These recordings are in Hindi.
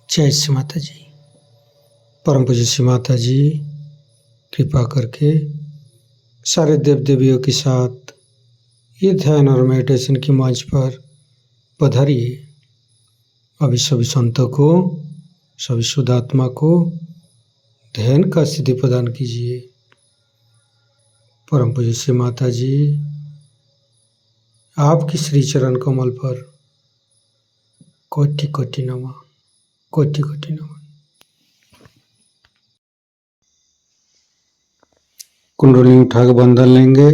जय श्री माता जी। परम पूज्य श्री माता जी कृपा करके सारे देव देवियों के साथ ये ध्यान और मेडिटेशन की मंच पर पधारिए। अभी सभी संतों को, सभी शुद्धात्मा को ध्यान का सिद्धि प्रदान कीजिए। परम पूज्य श्री माता जी आपकी श्री चरण कमल पर कोटि कोटि नमः, कोटि कोटि नमः। कुंडली उठा के बंधन लेंगे।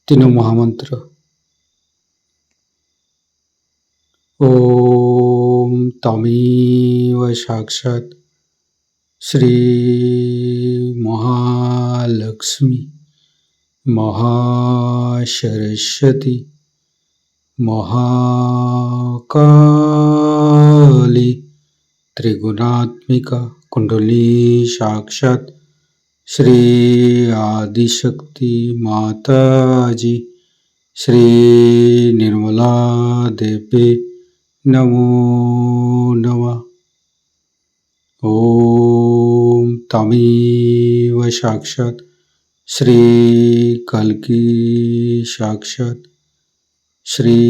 तीनों महामंत्र। ओम तमेव साक्षात् श्री महालक्ष्मी महासरस्वती महाकाली त्रिगुणात्मिका कुंडली साक्षात् श्री आदिशक्ति माता जी श्री निर्मला देवी नमो नमः। ओम तमेव साक्षात् श्री कल्की साक्षात् श्री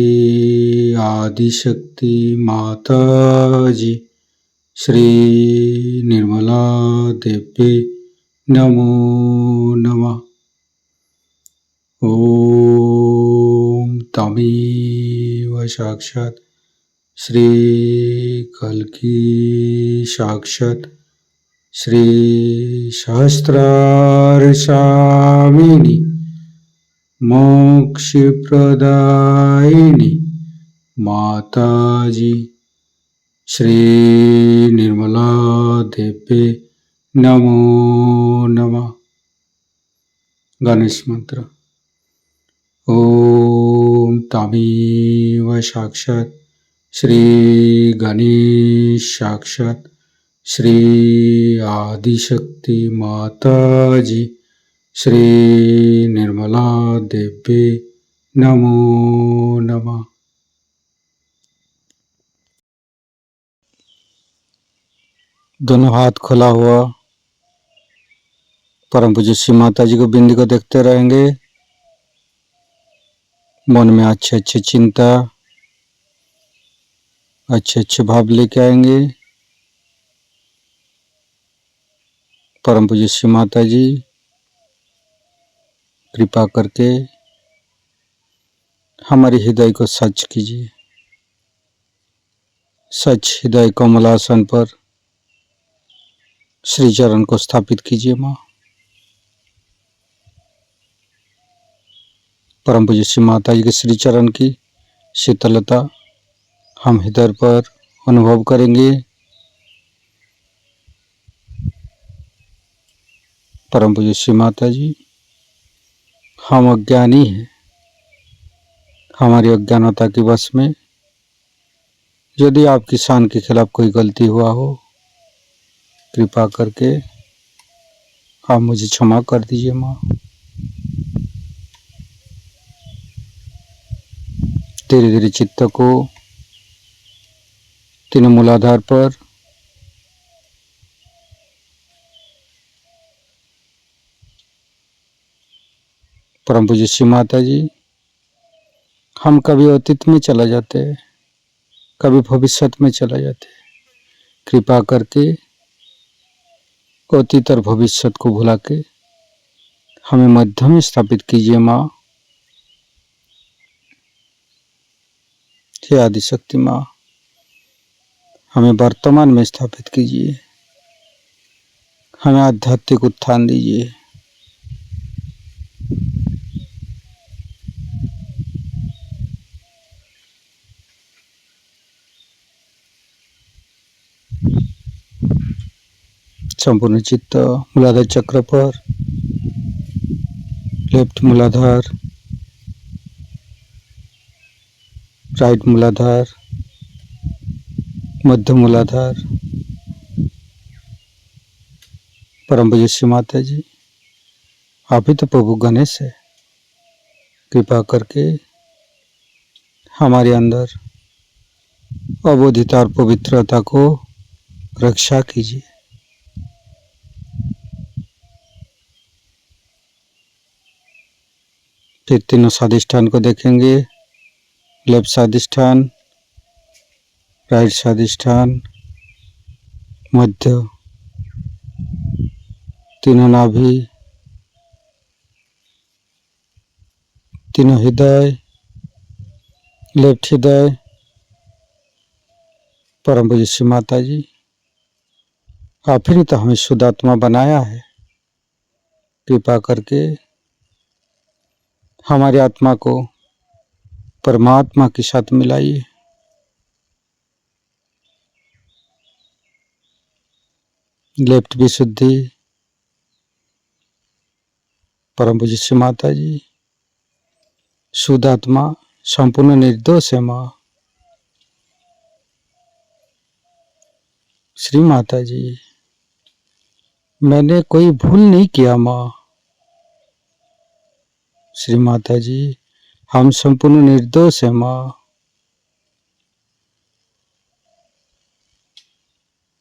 आदिशक्ति माता जी श्री निर्मला देवी नमो नमः। ओम तमेव साक्षात् श्री कल्की साक्षात् श्री सहस्रारसामिनी मोक्षप्रदायिनी माता जी श्री निर्मला देवी नमो नमः। गणेश मंत्र। ओम तमेव साक्षात् श्री गणेश साक्षात् श्री आदिशक्ति माता जी श्री निर्मला देवी नमो नमः। दोनों हाथ खुला हुआ परम पूज्य श्री माता जी को बिंदी को देखते रहेंगे। मन में अच्छे अच्छे चिंता, अच्छे अच्छे भाव लेके आएंगे। परम पूज्य श्री माता जी कृपा करके हमारे हृदय को सच कीजिए। सच हृदय कमलासन पर श्री चरण को स्थापित कीजिए। माँ परम पूज्य श्री माता जी के श्री चरण की शीतलता हम हृदय पर अनुभव करेंगे। परम पूज्य श्री माता जी हम अज्ञानी हैं, हमारी अज्ञानता के वश में यदि आपकी शान के खिलाफ कोई गलती हुआ हो, कृपा करके आप मुझे क्षमा कर दीजिए। माँ धीरे धीरे चित्त को तीनों मूलाधार पर परम पूज्य श्री माता जी हम कभी अतीत में चला जाते हैं, कभी भविष्य में चला जाते हैं। कृपा करके अतीत और भविष्य को भुला के हमें मध्य में स्थापित कीजिए। माँ हे आदिशक्ति माँ हमें वर्तमान में स्थापित कीजिए, हमें आध्यात्मिक उत्थान दीजिए। संपूर्ण चित्त मूलाधार चक्र पर, लेफ्ट मूलाधार, राइट मूलाधार, मध्य मूलाधार। परम पूज्य श्री माता जी, आप ही तो प्रभु गणेश है, कृपा करके हमारे अंदर अबोधिता और पवित्रता को रक्षा कीजिए। फिर तीनों स्वादिष्ठान को देखेंगे, लेफ्ट स्वादिष्ठान, राइट स्वादिष्ठान, मध्य, तीनों नाभि, तीनों हृदय, लेफ्ट हृदय। परम पूज्य श्री माता जी, आप ही ने तो हमें शुद्ध आत्मा बनाया है, कृपा करके हमारी आत्मा को परमात्मा के साथ मिलाइए। लेफ्ट विशुद्धि। परम पूज्य श्री माता जी, शुद्ध आत्मा संपूर्ण निर्दोष है माँ। श्री माता जी, मैंने कोई भूल नहीं किया माँ। श्री माता जी, हम संपूर्ण निर्दोष है माँ।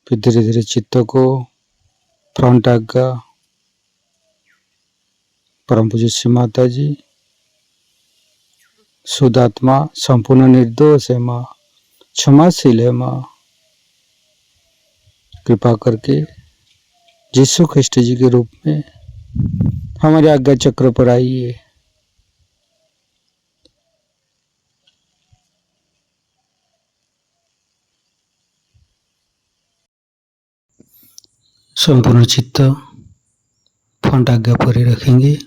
फिर धीरे धीरे चित्त को फ्रंट आज्ञा। परम पूज्य श्री माता जी, शुद्ध आत्मा संपूर्ण निर्दोष है माँ, क्षमाशील है माँ। कृपा करके यीशु ख्रिस्ट जी के रूप में हमारे आज्ञा चक्र पर आइए। संपूर्ण चित्त फ्रंट आज्ञा पर ही रखेंगे।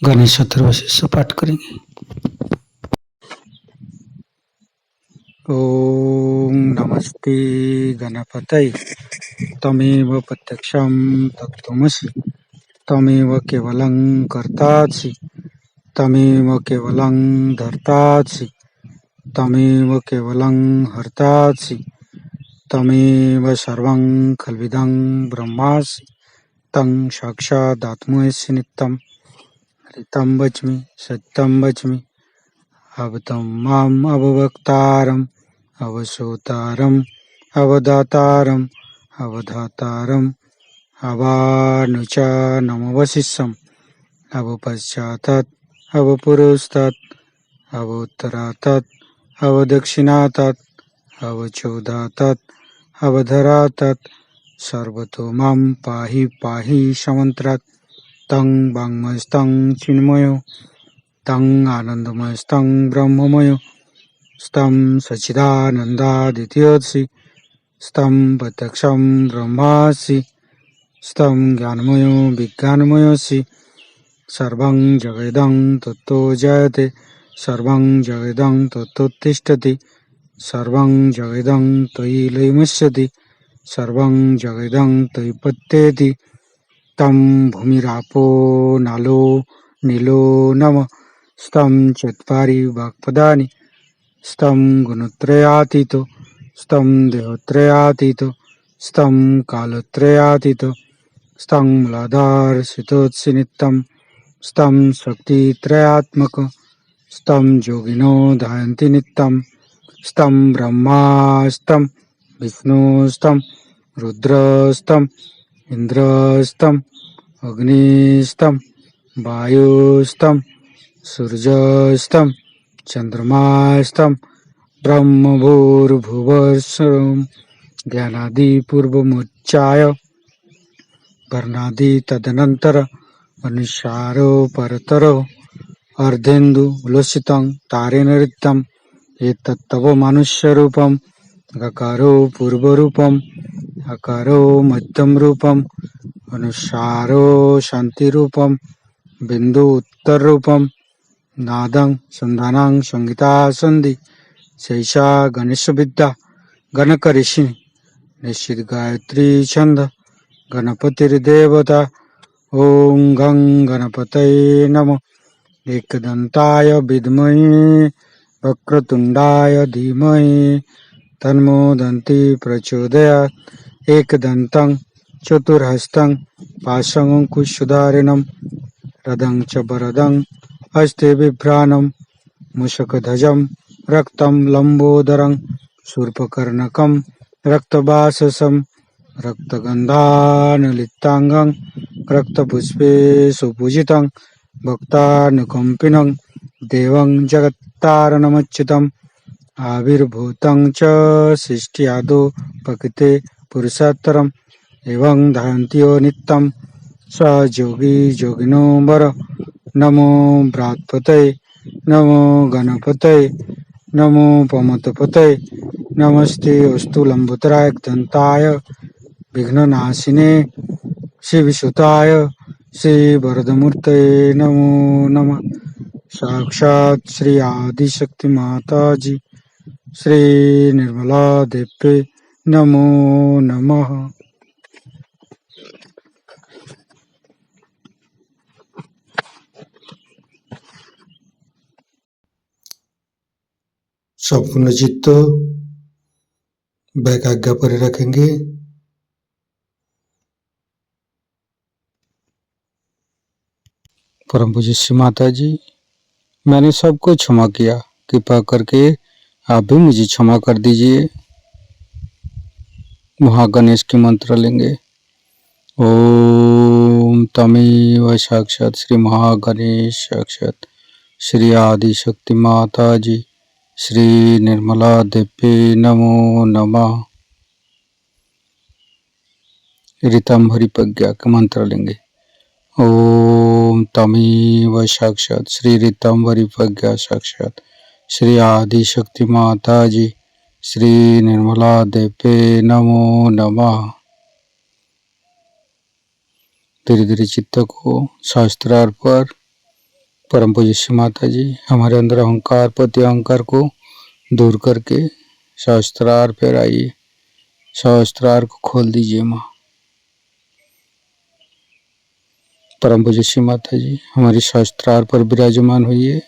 गणेश अथर्वशीर्ष पाठ करेंगे। ओम नमस्ते गणपतये। तमेव प्रत्यक्षं तत्त्वमसि, तमेव केवलं कर्तासि, तमेव केवलं धर्तासि, तमेव केवलं हर्तासि, तमेव सर्वं खल्विदं ब्रह्मासि, तं साक्षादात्मसि नित्यं। हरितं वच्मि सत्यं वच्मि, अवतं माम् अववक्तारम्, अवसोतारम्, अवदातारम्, अवधातारम्, अवानुचानमवशिष्यम्, अवपश्चातात्, अवपुरस्तात्, अवोत्तरातात्, अवदक्षिणातात्, अवचोदातात्, अवधरातात्, सर्वतो मां पाहि पाहि समन्त्रात्। तं वाङ्मयस्तं चिन्मयो, तं आनन्दमयस्तं ब्रह्ममयो, स्तं सच्चिदानन्दादित्योऽसि, स्तं प्रत्यक्षं ब्रह्मासि, स्तं ज्ञानमयो विज्ञानमयोऽसि। सर्वं जगदं तत्तो जयते, सर्वं जगदं तत्तोत्तिष्ठति, सर्वं जगदं त्वयि लयमस्यति, सर्वं जगदं त्वयि पत्येति। तं भूमिरापो नालो नीलो नमः, स्तं चत्वारि वाक्पदानि, स्तं गुणत्रयातीतो, स्तं देहत्रयातीतो, स्तं कालत्रयातीतो, स्तं मूलाधारस्थितोऽसि नित्यं, स्तं शक्तित्रयात्मकं, स्तं योगिनो ध्यायन्ति नित्यं, स्तं ब्रह्मास्तं विष्णुस्तं रुद्रस्तं इन्द्रस्तं अग्निस्तं वायुस्तं सूर्यस्तं चन्द्रमास्तं ब्रह्मभूर्भुवस्सुरं ज्ञानादिपूर्वमुच्चाय वर्णादि तदनन्तर अनुसारो परतरो अर्धेन्दु उल्लसितं तारेण ऋतं। एतत्तव मनुष्यरूपं गकारो पूर्वरूपम् अकारो मध्यम रूपम् अनुसारो शान्तिरूपम् बिन्दु उत्तररूपम् नादं संधानं संगीता सन्धि शैषा गणेशविद्या गणकऋषि निश्चित गायत्री छंद गणपतिर्देवता। ओम गं गणपतये नमः। एकदंताय विद्महे वक्रतुंडाय धीमहि तन्नो दन्ति प्रचोदयात्। एकदन्तं चतुर्हस्तं पाशमङ्कुशधारिणं रदं च वरदं हस्ते बिभ्राणं मूषकध्वजं रक्तं लम्बोदरं शूर्पकर्णकं रक्तवाससं रक्तगन्धानुलिप्ताङ्गं रक्तपुष्पे सुपूजितं भक्तानुकम्पिनं देवं जगत्तारणमच्युतम् आविर्भूतं च सृष्ट्यादौ प्रकृते पुरुषोत्तरम् एवं धारन्त्यो नित्यं स योगी योगिनो वर। नमो बृहत्पतये नमो गणपतये नमो पमतपतये नमस्ते अस्तु लंबोदराय दंताय विघ्ननाशिने शिवसुताय श्री वरदमूर्तये नमो नमः। साक्षात् श्री आदिशक्ति माता जी श्री निर्मला देवी नमो नमः। संपूर्ण चित्त वैकाग्य पर रखेंगे। परम पूज्य श्री माता जी, मैंने सबको क्षमा किया, कृपा करके आप भी मुझे क्षमा कर दीजिए। महागणेश के मंत्र लेंगे। ओम तमेव साक्षात श्री महागणेश साक्षात श्री आदिशक्ति माता जी श्री निर्मला देवी नमो नमः। ऋतंभरी प्रज्ञा के मंत्र लेंगे। ओम तमेव साक्षात श्री ऋतंभरी प्रज्ञा साक्षात श्री आदिशक्ति माता जी श्री निर्मला देवी नमो नमः। धीरे धीरे चित्त को शास्त्रार पर परम पूज्य श्री माता जी हमारे अंदर अहंकार प्रति अहंकार को दूर करके शास्त्रार पर आइए। शास्त्रार को खोल दीजिए माँ। परम पूज्य श्री माता जी हमारी शास्त्रार पर विराजमान हुई।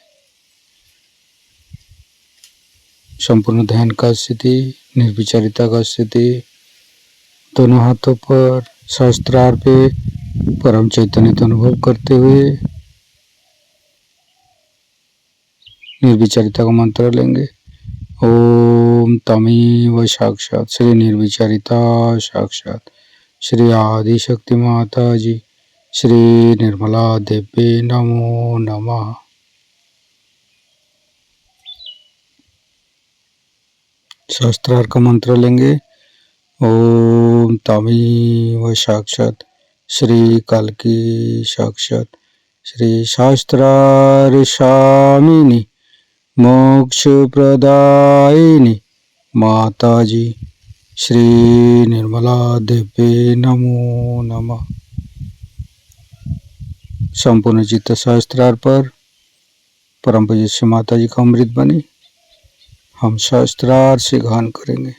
संपूर्ण ध्यान का स्थिति, निर्विचारिता का स्थिति, दोनों हाथों पर शास्त्रार पे परम चैतन्य का अनुभव करते हुए निर्विचारिता का मंत्र लेंगे। ओम तमेव साक्षात श्री निर्विचारिता साक्षात श्री आदिशक्ति माता जी श्री निर्मला देवी नमो नमः। शास्त्रार का मंत्र लेंगे। ओम तमेव साक्षात श्री कल्की साक्षात श्री शास्त्रार स्वामिनी मोक्ष प्रदायिनी माता जी श्री निर्मला देवी नमो नमः। संपूर्ण चित्त शास्त्रार पर परम पूज्य श्री माता जी का अमृत बने हम शास्त्रार से गान करेंगे।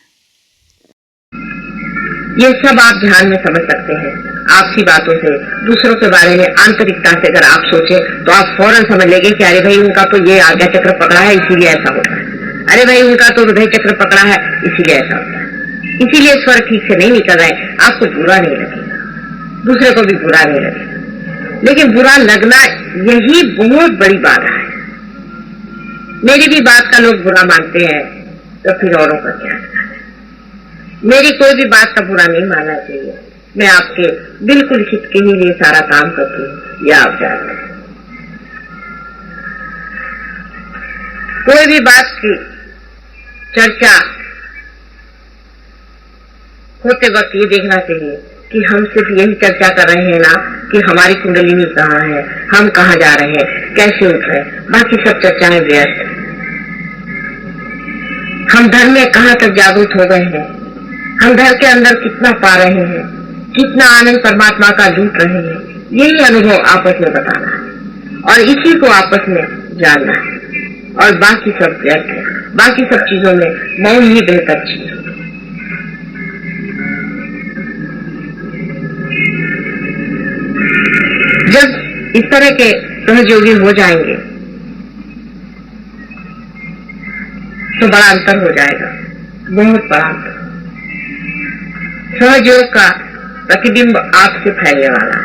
ये सब आप ध्यान में समझ सकते हैं। आपसी बातों से, दूसरों के बारे में आंतरिकता से अगर आप सोचें तो आप फौरन समझ लेंगे कि अरे भाई उनका तो ये आज्ञा चक्र पकड़ा है इसीलिए ऐसा होता है, अरे भाई उनका तो हृदय चक्र पकड़ा है इसीलिए ऐसा होता है। इसीलिए स्वर ठीक से नहीं निकल रहा है, आपको बुरा नहीं लगेगा, दूसरे को भी बुरा नहीं लगेगा। लेकिन बुरा लगना यही बहुत बड़ी बात है। मेरी भी बात का लोग बुरा मानते हैं तो फिर औरों का क्या? मेरी कोई भी बात का बुरा नहीं मानना चाहिए। मैं आपके बिल्कुल हित के ही लिए सारा काम करती हूँ, यह आप जानते हैं। कोई भी बात की चर्चा होते वक्त ये देखना चाहिए कि हम सिर्फ यही चर्चा कर रहे हैं ना कि हमारी कुंडलिनी कहाँ है, हम कहाँ जा रहे हैं, कैसे उठ रहे हैं, बाकी सब चर्चाएं व्यर्थ है। हम धर्म में कहाँ तक जागरूक हो गए हैं, हम घर के अंदर कितना पा रहे हैं, कितना आनंद परमात्मा का लूट रहे हैं, यही अनुभव आपस में बताना है और इसी को आपस में जानना है। और बाकी सब व्यर्थ है, बाकी सब चीजों में मौन ही बेहतर चीज है। इस तरह के सहयोगी हो जाएंगे तो बड़ा अंतर हो जाएगा, बहुत बड़ा अंतर। सहयोग का प्रतिबिंब आपसे फैलने वाला है,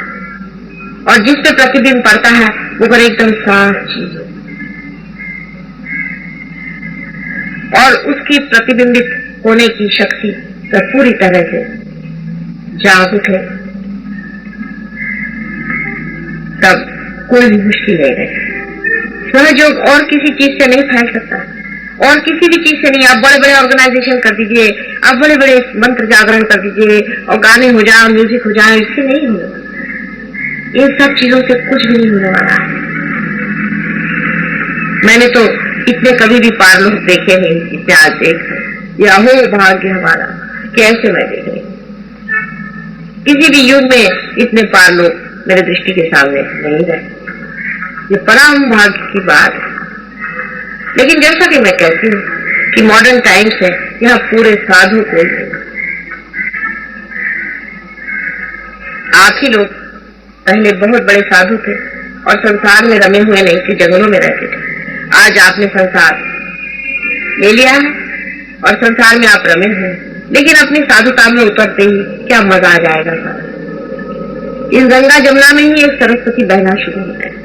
और जिस पे प्रतिबिंब पड़ता है वो पर एकदम साफ चीज है, और उसकी प्रतिबिंबित होने की शक्ति तो पूरी तरह से जाग उठे, तब कोई भी मुश्किल नहीं रहे। सहयोग और किसी चीज से नहीं फैल सकता, और किसी भी चीज से नहीं। आप बड़े बड़े ऑर्गेनाइजेशन कर दीजिए, आप बड़े बड़े मंत्र जागरण कर दीजिए और गाने हो जाए, म्यूजिक हो जाए, इससे नहीं होगा। इन सब चीजों से कुछ भी नहीं होने वाला है। मैंने तो इतने कभी भी पार लोग देखे नहीं जितने आज देख रहे। या हो भाग्य हमारा कैसे मैं देख रही। किसी भी युग में इतने पार लोग मेरे दृष्टि के सामने नहीं रहे, ये परम भाग्य की बात है। लेकिन जैसा कि मैं कहती हूँ कि मॉडर्न टाइम्स है, यहाँ पूरे साधु कोई नहीं। आप ही लोग पहले बहुत बड़े साधु थे और संसार में रमे हुए नहीं थे, जंगलों में रहते थे। आज आपने संसार ले लिया है और संसार में आप रमे हुए, लेकिन अपनी साधुता में उतरते ही क्या मजा आ जाएगा सारा। इस गंगा जमुना में ही एक सरस्वती बहना शुरू होता है।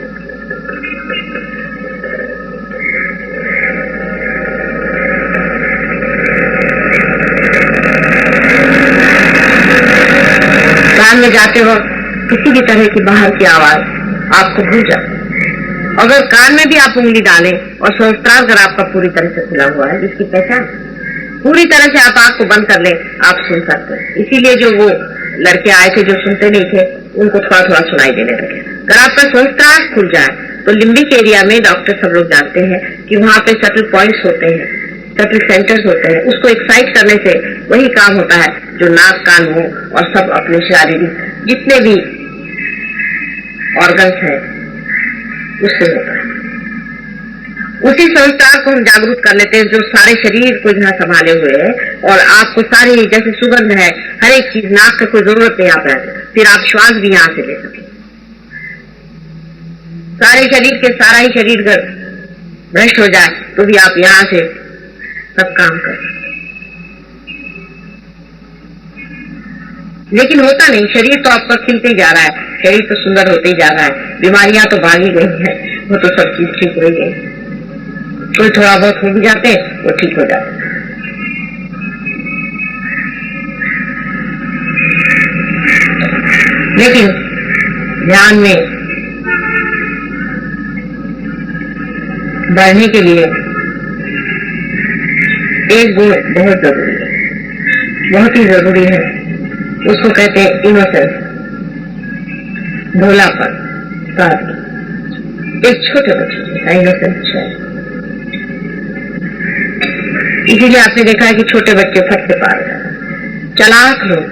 कान में जाते वक्त किसी भी तरह की बाहर की आवाज आपको भूल जाती। अगर कान में भी आप उंगली डालें और सहस्त्रार अगर आपका पूरी तरह से खुला हुआ है, जिसकी पहचान पूरी तरह से आप आंख को बंद कर लें, आप सुन सकते हैं। इसीलिए जो वो लड़के आए थे जो सुनते नहीं थे, उनको थोड़ा थोड़ा सुनाई देने लगे। अगर आपका सहस्त्रार खुल जाए तो लिम्बिक एरिया में डॉक्टर सब लोग जानते हैं कि वहां पे सटल पॉइंट्स होते हैं, सटल सेंटर्स होते हैं। उसको एक्साइट करने से वही काम होता है जो नाक, कान, मुंह और सब अपने शारीरिक जितने भी ऑर्गन्स हैं उससे होता है। उसी संस्कार को हम जागरूक कर लेते हैं जो सारे शरीर को यहाँ संभाले हुए है, और आपको सारी जैसे सुगंध है, हर एक चीज, नाक की कोई जरूरत नहीं आप है, फिर आप श्वास भी यहाँ से ले सके। सारे शरीर के सारा ही शरीर अगर भ्रष्ट हो जाए तो भी आप यहाँ से सब काम कर। लेकिन होता नहीं, शरीर तो आपका खिलते ही जा रहा है, शरीर तो सुंदर होते ही जा रहा है, बीमारियां तो भागी गई हैं, वो तो सब चीज ठीक हो गई। कोई थोड़ा बहुत हो भी जाते वो ठीक हो जाते। लेकिन ध्यान में बढ़ने के लिए एक गुण बहुत जरूरी है, बहुत ही जरूरी है। उसको कहते हैं इनोसेंस, भोलापन, सादगी। एक छोटे बच्चे का इनोसेंस है। इसीलिए आपने देखा है कि छोटे बच्चे फट से पार जाते हैं। चालाक लोग,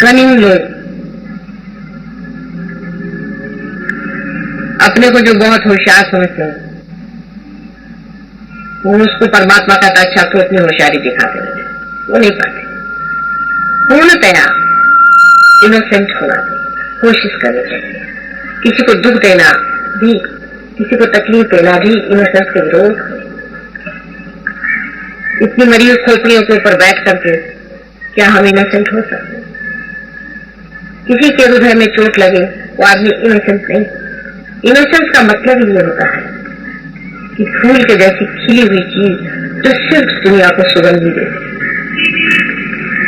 कनिंग लोग, अपने को जो बहुत होशियार समझते हैं, वो उसको परमात्मा का अच्छा तो अपनी होशियारी दिखाते हैं, वो नहीं पाते। पूर्णतया इनोसेंट होना चाहिए, कोशिश करनी चाहिए। किसी को दुख देना भी, किसी को तकलीफ देना भी इनोसेंस के विरोध है। इतनी मरी हुई खोपड़ियों के ऊपर बैठ करके क्या हम इनोसेंट हो सकते? किसी के हृदय में चोट लगे वो आदमी इनोसेंट नहीं। इनोसेंस का मतलब ये होता है कि फूल के जैसी खिली हुई चीज जो सिर्फ दुनिया को सुगंध देती,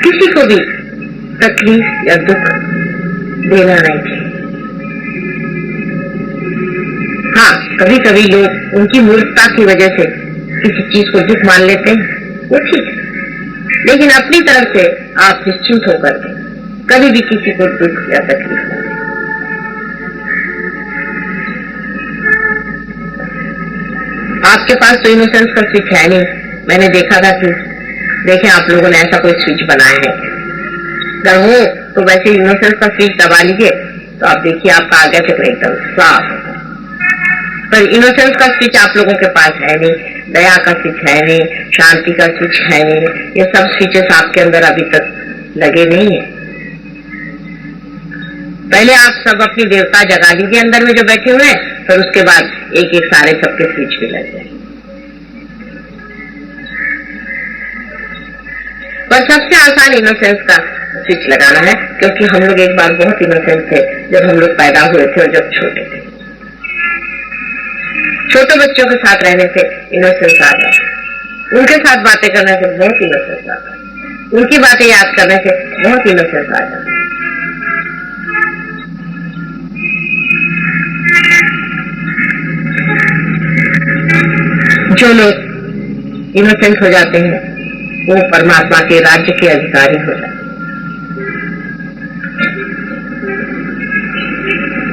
किसी को भी तकलीफ या दुख देना नहीं चाहिए। हाँ, कभी कभी लोग उनकी मूर्खता की वजह से किसी चीज को दुख मान लेते हैं, वो ठीक है, लेकिन अपनी तरफ से आप निश्चिंत होकर के कभी भी किसी को दुख या तकलीफ नहीं। आपके पास तो इनोसेंस का स्विच है नहीं। मैंने देखा था कि देखें आप लोगों ने ऐसा कोई स्विच बनाया है, अगर हो तो वैसे इनोसेंस का स्विच दबा लीजिए तो आप देखिए आपका आगे चक्र एकदम साफ। पर इनोसेंस का स्विच आप लोगों के पास है नहीं, दया का स्विच है नहीं, शांति का स्विच है नहीं, ये सब स्विचेस आपके अंदर अभी तक लगे नहीं है। पहले आप सब अपनी देवता जगा लीजिए अंदर में जो बैठे हुए हैं, फिर उसके बाद एक एक सारे सबके स्विच भी लग जाए। पर सबसे आसान इनोसेंस का स्विच लगाना है, क्योंकि हम लोग एक बार बहुत इनोसेंट थे जब हम लोग पैदा हुए थे और जब छोटे थे। छोटे बच्चों के साथ रहने से इनोसेंस आ जाता है, उनके साथ बातें करने से बहुत इनोसेंस आता है, उनकी बातें याद करने से बहुत इनोसेंस आ जाता है। जो लोग इनोसेंट हो जाते हैं वो परमात्मा के राज्य के अधिकारी हो जाते हैं।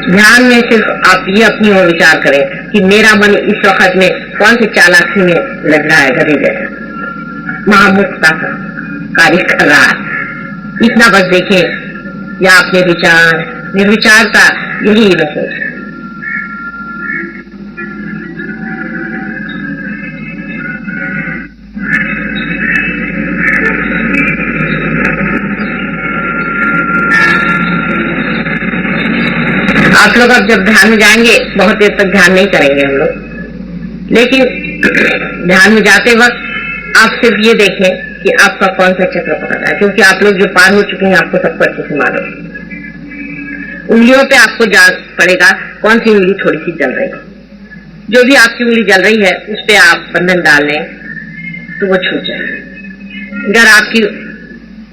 ध्यान में सिर्फ आप ये अपनी ओर विचार करें कि मेरा मन इस वक्त में कौन सी चालाकी में लग रहा है, गधे जैसा महामूर्खता का कार्य कर रहा है, इतना बस देखें। या अपने विचार निर्विचारता, यही इनोसेंस है। आप लोग अब जब ध्यान में जाएंगे, बहुत देर तक ध्यान नहीं करेंगे हम लोग, लेकिन ध्यान में जाते वक्त आप सिर्फ ये देखें कि आपका कौन सा चक्र पकड़ रहा है, क्योंकि आप लोग जो पार हो चुके हैं आपको सबको अच्छे से मालूम। उंगलियों पे आपको जान पड़ेगा कौन सी उंगली थोड़ी सी जल रही है। जो भी आपकी उंगली जल रही है उस पे आप बंधन डाल लें तो वो छूट जाए। अगर आपकी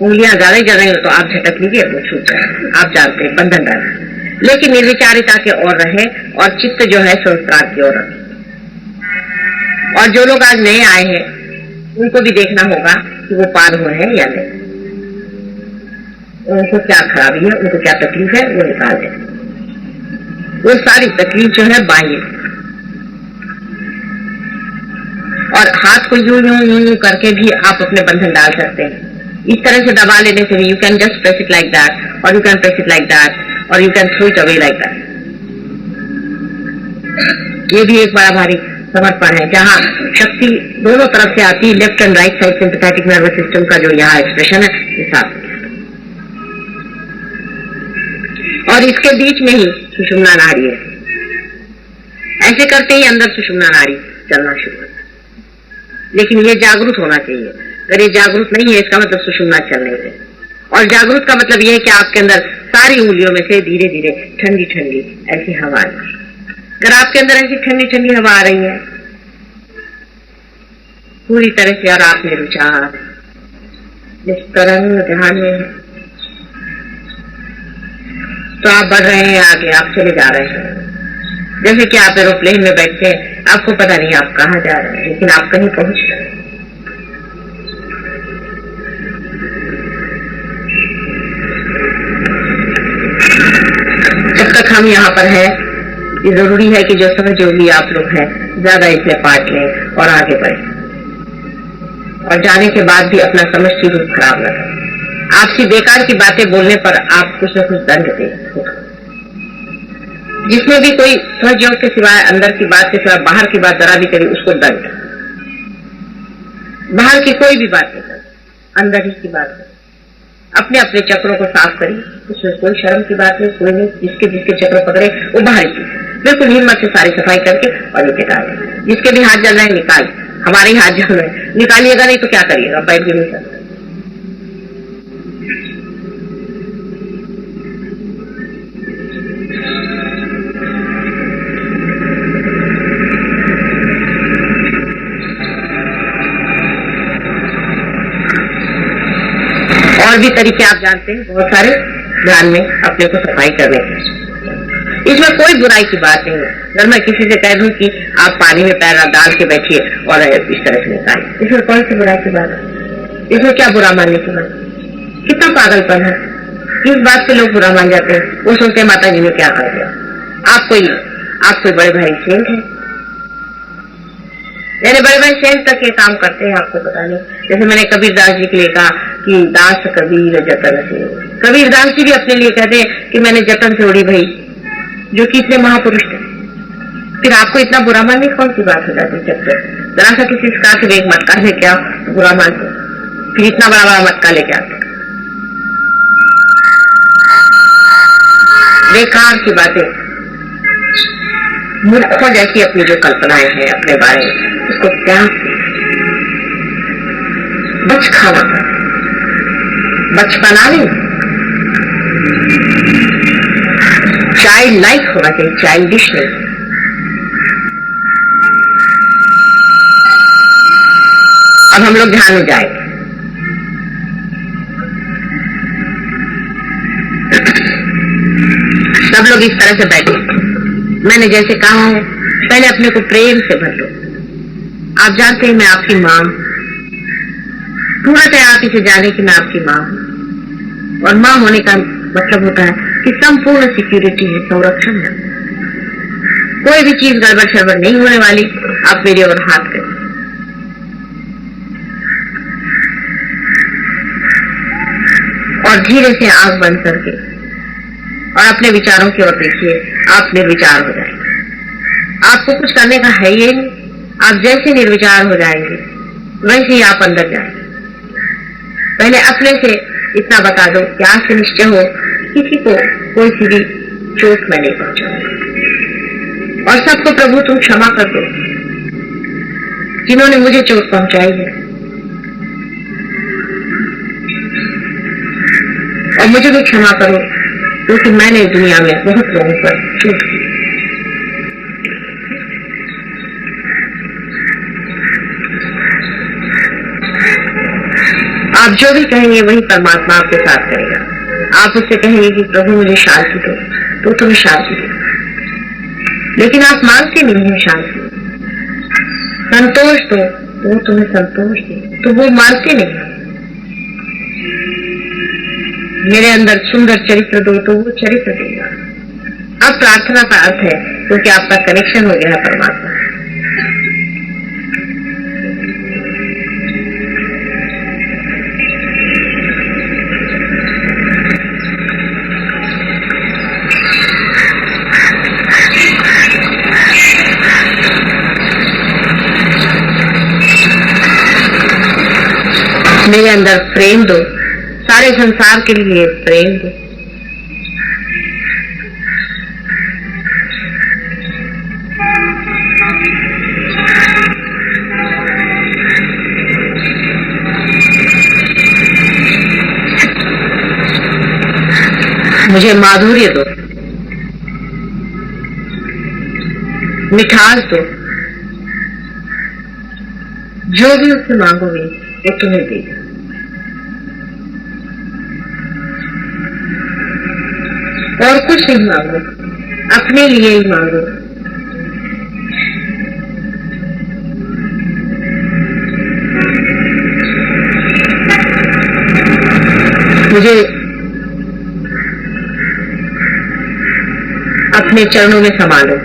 उंगलियां ज्यादा जल रही हो तो आप झटक लीजिए, वो छूट जाए। आप जानते हैं बंधन डालें, लेकिन निर्विचारिता के ओर रहे और चित्त जो है संस्कार की ओर रखे। और जो लोग आज नए आए हैं उनको भी देखना होगा कि वो पार हुए हैं या नहीं, उनको क्या खराबी है, उनको क्या तकलीफ है, वो निकाल दें। वो सारी तकलीफ जो है बाह्य, और हाथ को यूं यूं यूं यूं करके भी आप अपने बंधन डाल सकते हैं। इस तरह से दबा लेने से भी you can just press it like that, और you can press it like that, और you can throw it away like that. ये भी एक बड़ा भारी समर्पण है, जहां शक्ति दोनों तरफ से आती है। Left and right side sympathetic nervous system का जो यहाँ एक्सप्रेशन है ये साथ, और इसके बीच में ही सुषुम्ना नाड़ी है। ऐसे करते ही अंदर सुषुम्ना नाड़ी चलना शुरू होता है, लेकिन ये जागरूक होना चाहिए। अगर ये जागरूक नहीं है इसका मतलब सुषुम्ना चल नहीं रही। और जागरूक का मतलब यह है कि आपके अंदर सारी उंगलियों में से धीरे धीरे ठंडी ठंडी ऐसी हवा आ रही है। अगर आपके अंदर ऐसी ठंडी ठंडी हवा आ रही है पूरी तरह से, और आप निर्विचार निष्कर्म ध्यान में है, तो आप बढ़ रहे हैं आगे, आप चले जा रहे हैं। जैसे कि आप एरोप्लेन में बैठते हैं, आपको पता नहीं आप कहाँ जा रहे हैं, लेकिन आप कहीं पहुंच रहे हैं। जब तक हम यहाँ पर हैं, ये जरूरी है कि जो सहयोगी आप लोग हैं ज्यादा इसमें पार्ट लें और आगे बढ़ें, और जाने के बाद भी अपना समष्टि रूप खराब न करें। आपसी बेकार की बातें बोलने पर आप कुछ न कुछ दंड दें। जिसमें भी कोई सहयोग के सिवाय, अंदर की बात के सिवाय बाहर की बात जरा भी करी, उसको दंड। बाहर की कोई भी बात नहीं करें, अंदर ही की बात करें। अपने अपने चक्रों को साफ करिए, उसमें कोई शर्म की बात नहीं, कोई नहीं। जिसके जिसके चक्र पकड़े वो बाहर की बिल्कुल हिम्मत से सारी सफाई करके और नीचे डालें। जिसके भी हाथ जल रहे हैं निकाल, हमारे ही हाथ जल रहे हैं, निकालिएगा नहीं तो क्या करिएगा, बैठ भी नहीं सकते। और भी तरीके आप जानते हैं बहुत सारे ध्यान में अपने को सफाई करने के। इसमें कोई बुराई की बात नहीं है। अगर मैं किसी से कह दूं कि आप पानी में पैर डाल के बैठिए और इस तरह से निकालें, इसमें कौन सी बुराई की बात है? इसमें क्या बुरा मानने की बात? कितना पागलपन है, किस बात पे लोग बुरा मान जाते हैं। वो सोचते हैं माता जी ने क्या कर दिया। आप कोई बड़े भाई सेंट है, मेरे बड़े भाई सेंट तक ये काम करते हैं, आपको पता नहीं। जैसे मैंने कबीर दास जी के लिए कहा कि दास कबीर जतन से, कबीर दास जी भी अपने लिए कहते हैं कि मैंने जतन से उड़ी भाई, जो कि इतने महापुरुष थे। फिर आपको इतना बुरा मानने की कौन सी बात हो जाती है? जरा सा किसी शिकार से एक मटका लेके आओ तो बुरा मानते, फिर इतना बड़ा बड़ा मटका लेके आते। बेकार की बातें, मूर्खों जैसी अपनी जो कल्पनाएं हैं अपने बारे में, उसको त्याग बच खाना, बचपना नहीं, चाइल्ड लाइक होना चाहिए, चाइल्डिश नहीं। अब हम लोग ध्यान में जाएंगे। सब लोग इस तरह से बैठे, मैंने जैसे कहा है, पहले अपने को प्रेम से भर लो। आप जानते हैं मैं आपकी मां हूं, पूरा आप इसे जाने कि मैं आपकी मां हूं, और मां होने का मतलब होता है कि संपूर्ण सिक्योरिटी है, संरक्षण है, कोई भी चीज गड़बड़ शड़बड़ नहीं होने वाली। आप मेरी ओर हाथ करें, और धीरे से आंख बंद करके और अपने विचारों की ओर देखिए। आप निर्विचार हो जाएंगे, आपको कुछ करने का है ही नहीं। आप जैसे निर्विचार हो जाएंगे वैसे ही आप अंदर जाएंगे। पहले अपने से इतना बता दो कि आज से निश्चय हो किसी को कोई सी भी चोट मैं नहीं पहुंचाऊंगा, और सबको प्रभु तुम क्षमा कर दो जिन्होंने मुझे चोट पहुंचाई है, और मुझे भी क्षमा करो क्योंकि मैंने दुनिया में बहुत लोगों पर चोट की। आप जो भी कहेंगे वही परमात्मा आपके साथ करेगा। आप उससे कहेंगे कि प्रभु मुझे शांति दो, तो तुम्हें शांति दो, लेकिन आप मांगते नहीं हैं शांति। संतोष दो तो वो तुम्हें संतोष दे, तो वो मांगते नहीं। मेरे अंदर सुंदर चरित्र दो तो वो चरित्र देगा। अब प्रार्थना का अर्थ है क्योंकि आपका कनेक्शन हो गया है परमात्मा। मेरे अंदर प्रेम दो, सारे संसार के लिए प्रेम दो। मुझे माधुर्य दो, मिठास दो, जो भी उससे मांगोगे वो तुम्हें देगा। और कुछ नहीं मांगो, अपने लिए ही मांगो। मुझे अपने चरणों में संभालो।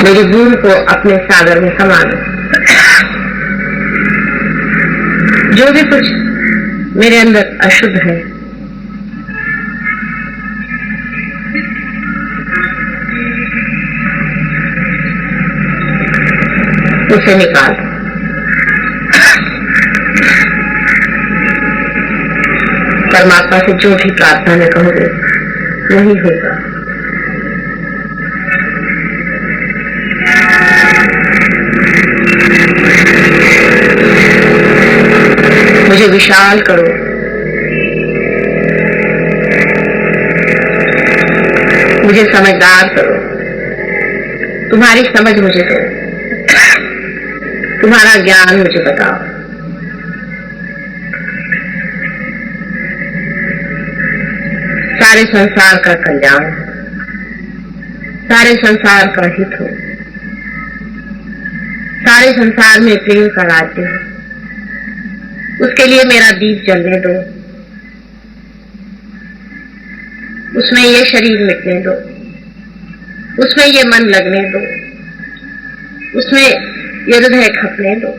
मेरी भूल को अपने सागर में समा दो। जो भी कुछ मेरे अंदर अशुद्ध है उसे निकाल दो। परमात्मा से जो भी प्रार्थना में कहोगे वही होगा। मुझे विशाल करो, मुझे समझदार करो, तुम्हारी समझ मुझे दो, तुम्हारा ज्ञान मुझे बताओ। सारे संसार का कल्याण, सारे संसार का हित हो, सारे संसार में प्रेम का राज्य हो, उसके लिए मेरा दीप जलने दो, उसमें ये शरीर मिटने दो, उसमें ये मन लगने दो, उसमें ये हृदय खपने दो।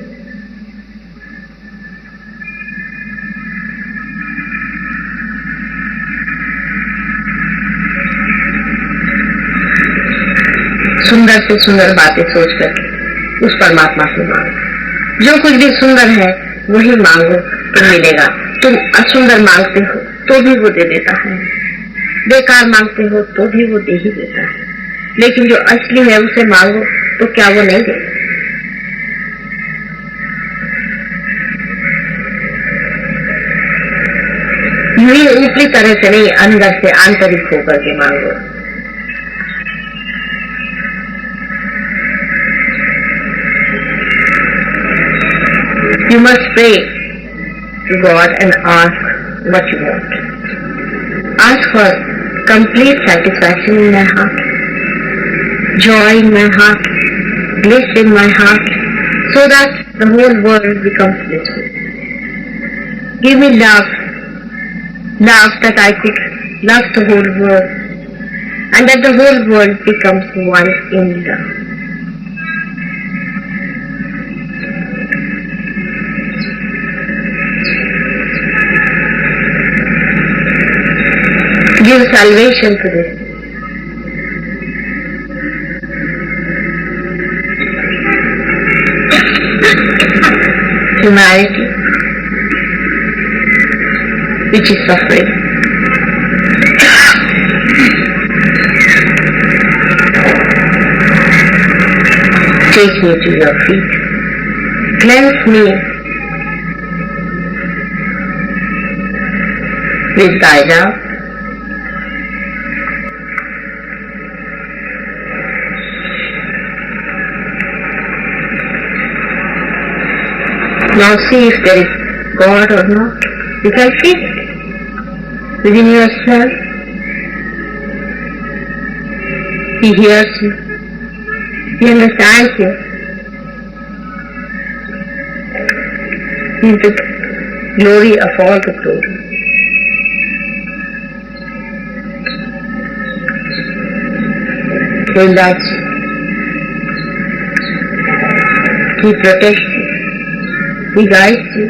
सुंदर से सुंदर बातें सोच करके उस परमात्मा से मांगो। जो कुछ भी सुंदर है वही मांगो तो मिलेगा। तुम असुंदर मांगते हो तो भी वो दे देता है, बेकार मांगते हो तो भी वो दे ही देता है। लेकिन जो असली है उसे मांगो तो क्या वो नहीं देगा? यूं ऊपरी तरह से नहीं, अंदर से आंतरिक होकर के मांगो। You must pray to God and ask what you want. Ask for complete satisfaction in my heart, joy in my heart, bliss in my heart, so that the whole world becomes blissful. Give me love, love that I could love the whole world, and that the whole world becomes one in love. Give salvation to this. Humanity, which is suffering. Take me to your feet. Cleanse me with thy love. Now see if there is God or not. You can feel it within yourself. He hears you. He understands you. He is the glory of all the glory. He loves you. He protects you. He guides you.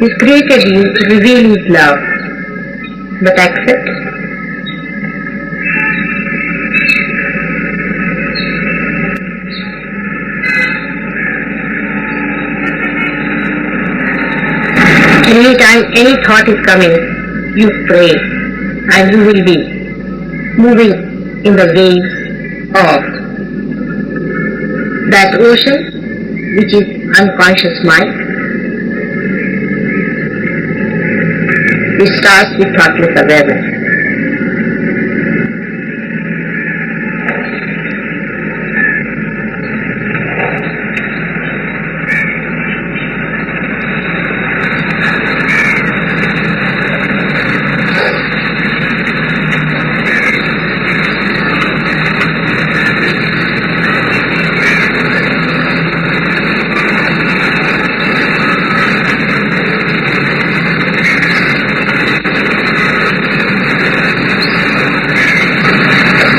He created you to reveal His love, but accept it. Anytime any thought is coming, you pray and you will be moving in the waves of that ocean which is unconscious mind. It starts with thoughtless awareness.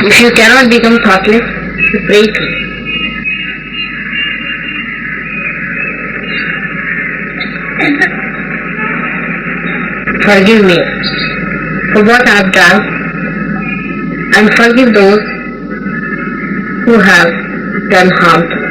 If you cannot become thoughtless, you pray to it. Forgive me for what I have done, and forgive those who have done harm to me.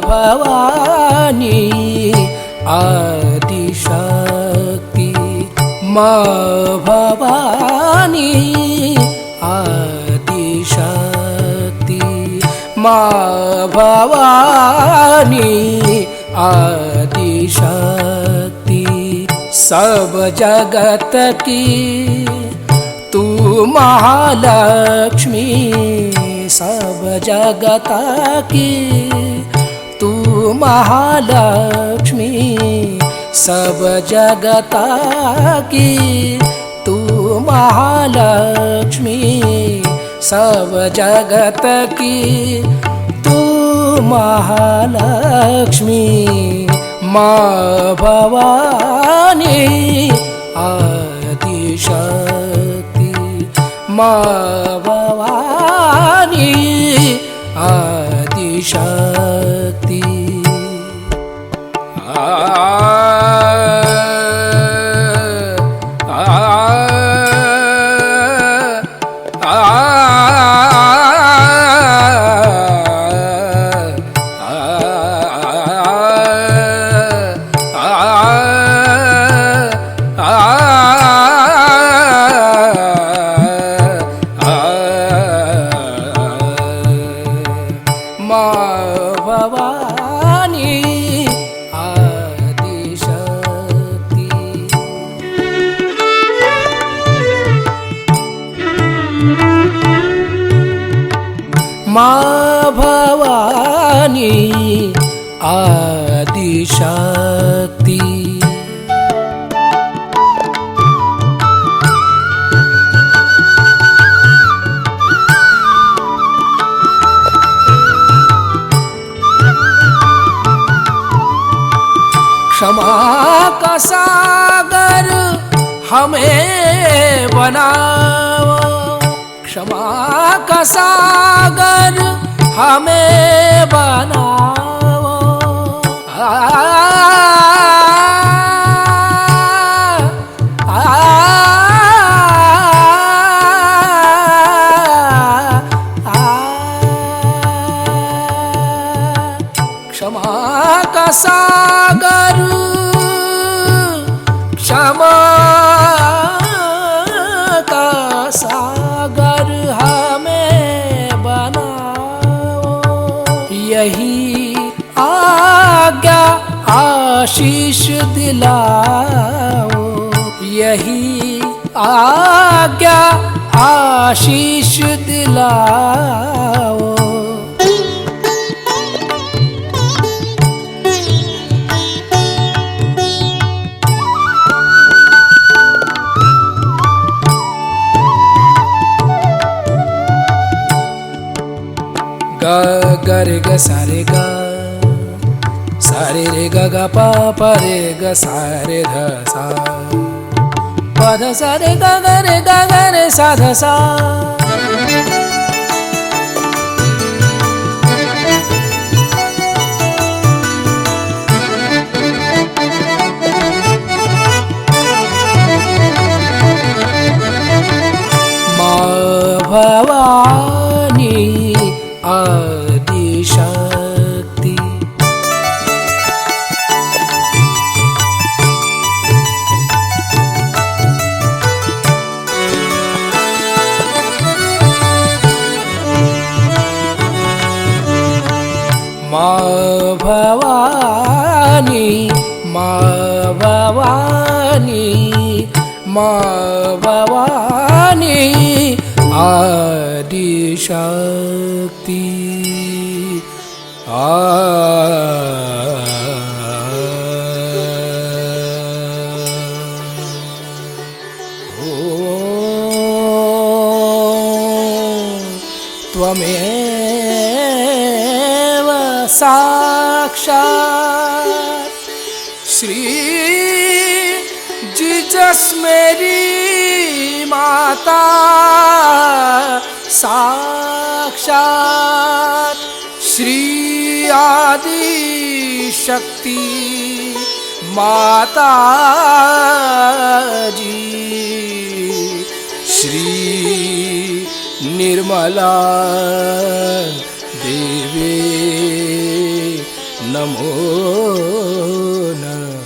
Bhavani Adishakti माँ भवानी आदिशक्ति माँ भवानी आदिशक्ति सब जगत की तू महालक्ष्मी सब जगत की तू महालक्ष्मी सब जगत की तू महालक्ष्मी सब जगत की तू महालक्ष्मी माँ भवानी आदिशक्ति माँ भवानी आदिशक्ति माँ भवानी आदिशक्ति क्षमा का सागर हमें बनाओ क्षमा का सागर हमें बनाओ क्षमा का सागर क्षमा का सागर हमें बनाओ यही आज्ञा आशीष दिलाओ यही आज्ञा आशीष दिलाओ ग ग रे ग सा रे ग रे ग ग प प रे ग सा रे ध सा प ध सा रे ग रे सा ध सा माँ भवानी आदिशक्ति माँ भवानी माँ भवानी माँ भवानी आदिशक्ति त्वमेव साक्षात् श्री जीसस मेरी माता साक्षात श्री आदि शक्ति माता जी श्री निर्मला देवी नमो नमः।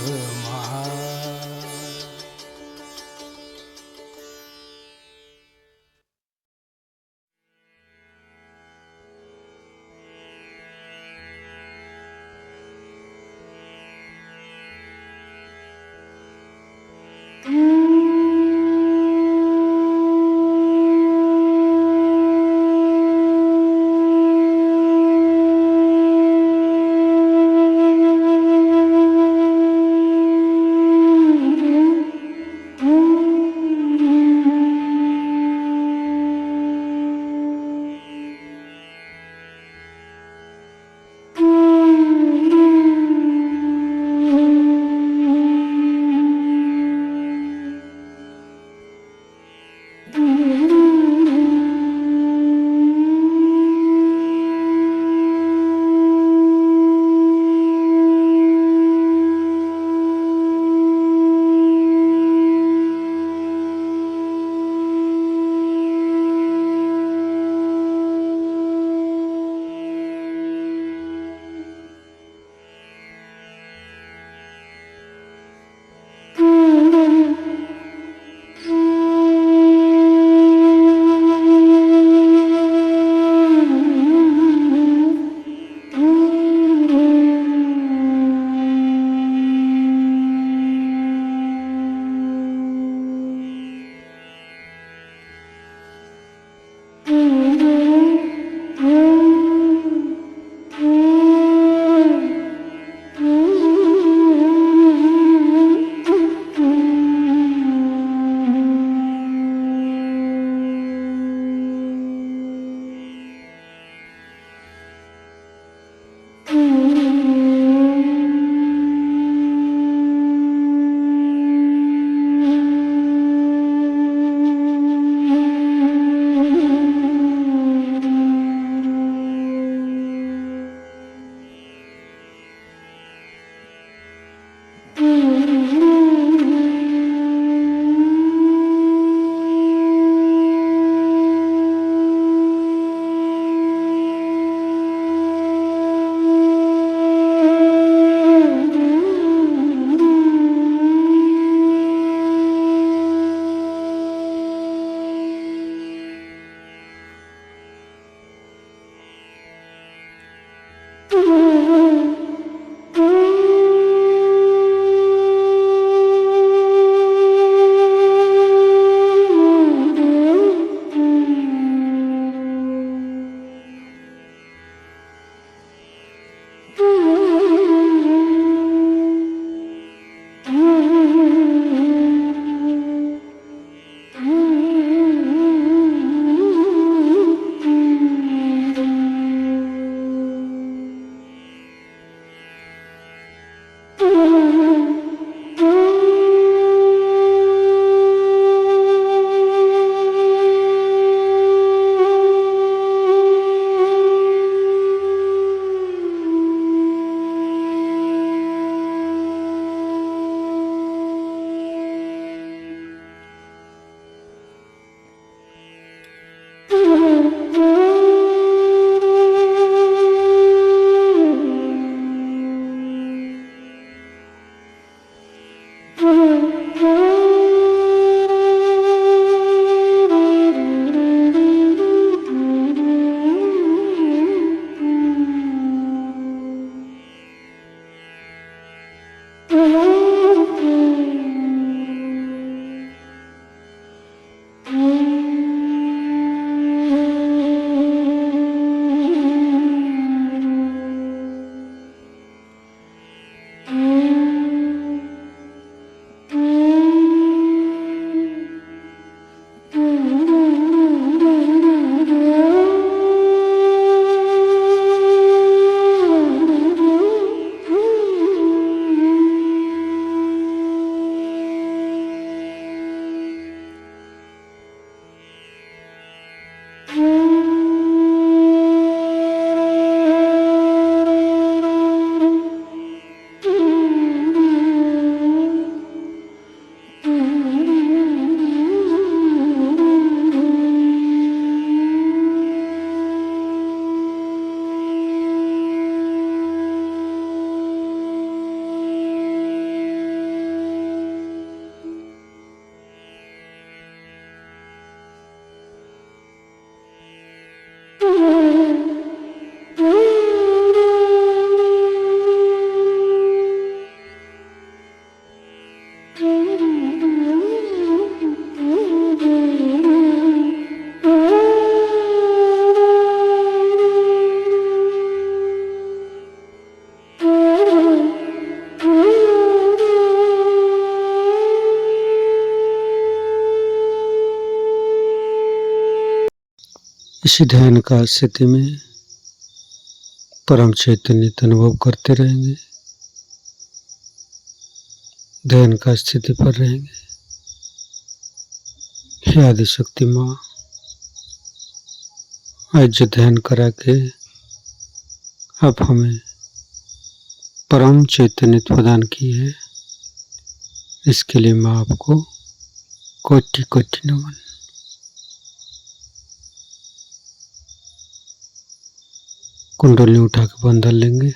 इसी ध्यान का स्थिति में परम चैतन्य अनुभव करते रहेंगे, ध्यान का स्थिति पर रहेंगे। हे आदिशक्ति माँ, आज जो ध्यान करा के आप हमें परम चैतन्य प्रदान की है, इसके लिए माँ आपको कोटि कोटि नमन। कुंडली उठा के बंधन लेंगे।